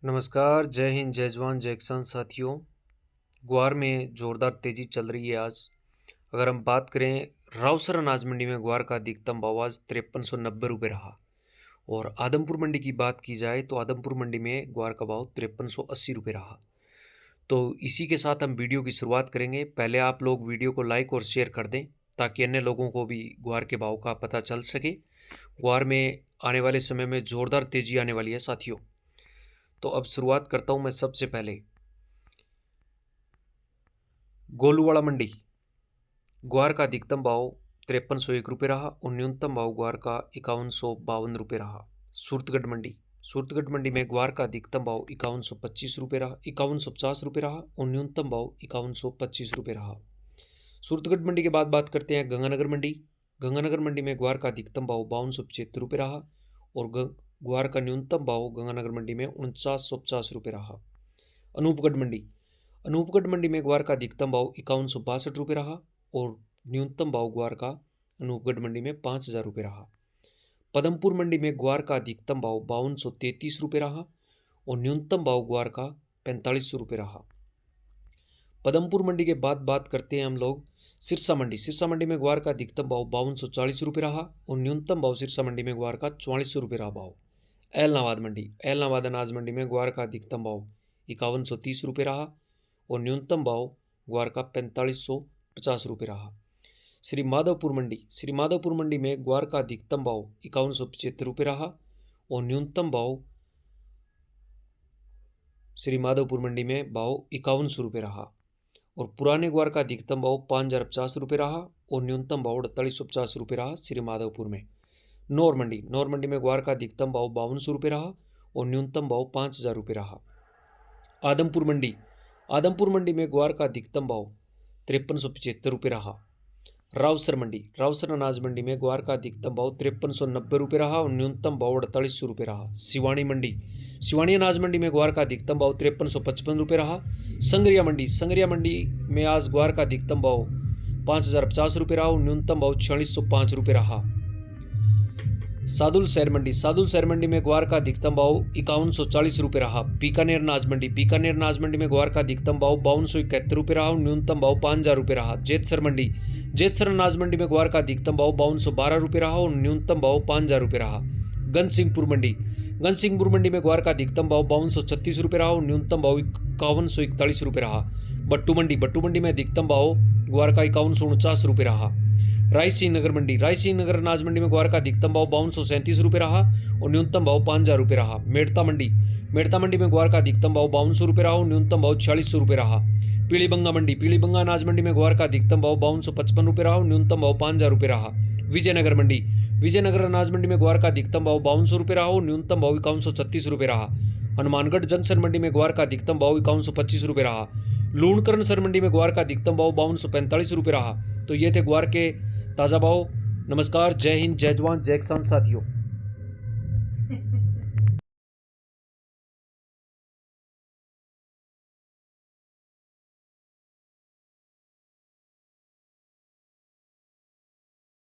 नमस्कार, जय हिंद, जय जवान, जय किसान साथियों। ग्वार में ज़ोरदार तेज़ी चल रही है आज। अगर हम बात करें रावसर अनाज मंडी में ग्वार का अधिकतम भाव आज 5390 रहा और आदमपुर मंडी की बात की जाए तो आदमपुर मंडी में ग्वार का भाव 5380 रहा। तो इसी के साथ हम वीडियो की शुरुआत करेंगे। पहले आप लोग वीडियो को लाइक और शेयर कर दें ताकि अन्य लोगों को भी ग्वार के भाव का पता चल सके। ग्वार में आने वाले समय में ज़ोरदार तेज़ी आने वाली है साथियों। तो अब शुरुआत करता हूं मैं सबसे पहले गोलूवाड़ा मंडी। ग्वार का अधिकतम भाव 5301 रहा और न्यूनतम भाव ग्वार का 5152 रहा। सूरतगढ़ मंडी में ग्वार का अधिकतम भाव 5125 रहा, 5150 रहा और न्यूनतम भाव 5125 रहा। सूरतगढ़ मंडी के बाद बात करते हैं गंगानगर मंडी में ग्वार का अधिकतम भाव 5275 रहा और ग्वार का न्यूनतम भाव गंगानगर मंडी में 4950 रहा। अनूपगढ़ मंडी में ग्वार का अधिकतम भाव 5162 रहा और न्यूनतम भाव ग्वार का अनूपगढ़ मंडी में 5000 रहा। पदमपुर मंडी में ग्वार का अधिकतम भाव 5233 रहा और न्यूनतम भाव ग्वार का 4500 रहा। पदमपुर मंडी के बाद बात करते हैं हम लोग सिरसा मंडी में ग्वार का अधिकतम भाव 5240 रहा और न्यूनतम भाव सिरसा मंडी में ग्वार का 4400 रहा भाव। एलनाबाद अनाज मंडी में ग्वार का अधिकतम भाव 5130 रहा और न्यूनतम भाव ग्वार का 4550 रहा। श्री माधवपुर मंडी में ग्वार का अधिकतम भाव 5175 रहा और न्यूनतम भाव श्री माधवपुर मंडी में भाव 5100 रहा और पुराने ग्वार का अधिकतम भाव 5050 रहा और न्यूनतम भाव 4850 रहा। श्री माधवपुर में नौर मंडी में ग्वार का अधिकतम भाव 5200 रहा और न्यूनतम भाव 5000 रहा। आदमपुर मंडी में ग्वार का अधिकतम भाव 5375 रहा। रावसर अनाज मंडी में ग्वार का अधिकतम भाव 5390 रहा और न्यूनतम भाव 4800 रहा। सिवानी अनाज मंडी में ग्वार का अधिकतम भाव 5355 रहा। संगरिया मंडी में आज ग्वार का अधिकतम भाव 5050 रहा और न्यूनतम भाव 4605 रहा। सादुल शहर मंडी में ग्वार का अधिकतम भाव 5140 रहा। बीकानेर अनाज मंडी में ग्वार का अधिकतम भाव 5271 रहा और न्यूनतम भाव 5000 रहा। जेतसर अनाज मंडी में ग्वार का अधिकतम भाव 5212 रहा और न्यूनतम भाव 5000 रहा। गनसिंहपुर मंडी में ग्वार का अधिकतम भाव 5236 रहा और न्यूनतम भाव 5141 रहा। बट्टू मंडी में अधिकतम भाव ग्वार का 5149 रहा। रायसिंह नगर अनाज मंडी में ग्वार का अधिकतम भाव 5237 रहा और न्यूनतम भाव 5000 रहा। मेड़ता मंडी में ग्वार का अधिकतम भाव 5200 रहा और न्यूनतम भाव 4600 रहा। पीलीबंगा अनाज मंडी में ग्वार का अधिकतम भाव 5255 रहा और न्यूनतम भाव 5000 रहा। विजयनगर अनाज मंडी में ग्वार का अधिकतम भाव 5200 रहा और न्यूनतम भाव 5136 रहा। हनुमानगढ़ जंक्शन मंडी में ग्वार का अधिकतम भाव 5125 रहा। लूणकरण सर मंडी में ग्वार का अधिकतम भाव 5245 रहा। तो ये थे ग्वार के ताज़ा भाव। नमस्कार, जय हिंद, जय जवान, जय किसान साथियों।